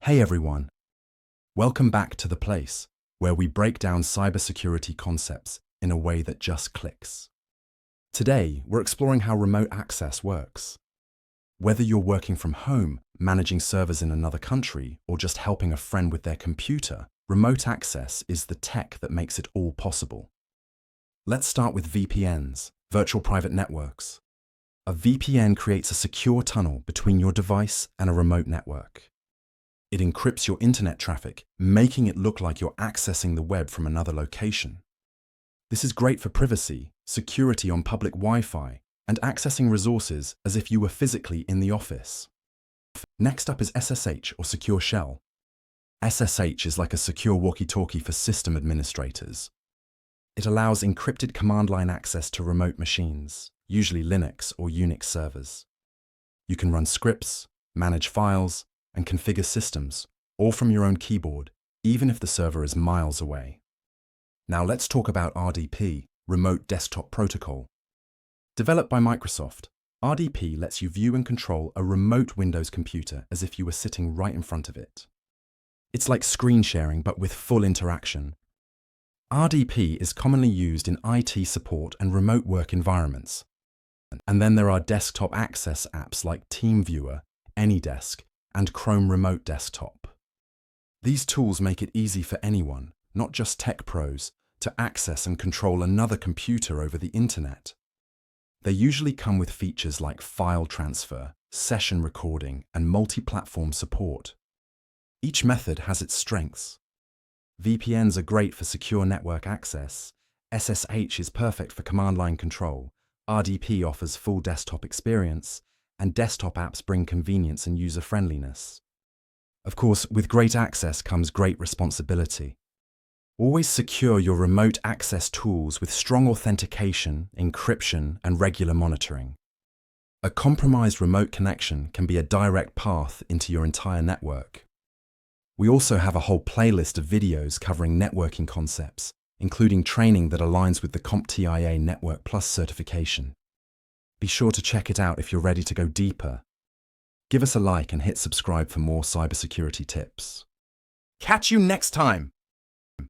Hey everyone, welcome back to the place where we break down cybersecurity concepts in a way that just clicks. Today, we're exploring how remote access works. Whether you're working from home, managing servers in another country, or just helping a friend with their computer, remote access is the tech that makes it all possible. Let's start with VPNs, virtual private networks. A VPN creates a secure tunnel between your device and a remote network. It encrypts your internet traffic, making it look like you're accessing the web from another location. This is great for privacy, security on public Wi-Fi, and accessing resources as if you were physically in the office. Next up is SSH, or Secure Shell. SSH is like a secure walkie-talkie for system administrators. It allows encrypted command line access to remote machines, usually Linux or Unix servers. You can run scripts, manage files, and configure systems, all from your own keyboard, even if the server is miles away. Now let's talk about RDP, Remote Desktop Protocol. Developed by Microsoft, RDP lets you view and control a remote Windows computer as if you were sitting right in front of it. It's like screen sharing, but with full interaction. RDP is commonly used in IT support and remote work environments. And then there are desktop access apps like TeamViewer, AnyDesk, and Chrome Remote Desktop. These tools make it easy for anyone, not just tech pros, to access and control another computer over the internet. They usually come with features like file transfer, session recording, and multi-platform support. Each method has its strengths. VPNs are great for secure network access, SSH is perfect for command line control, RDP offers full desktop experience, and desktop apps bring convenience and user-friendliness. Of course, with great access comes great responsibility. Always secure your remote access tools with strong authentication, encryption, and regular monitoring. A compromised remote connection can be a direct path into your entire network. We also have a whole playlist of videos covering networking concepts, including training that aligns with the CompTIA Network Plus certification. Be sure to check it out if you're ready to go deeper. Give us a like and hit subscribe for more cybersecurity tips. Catch you next time!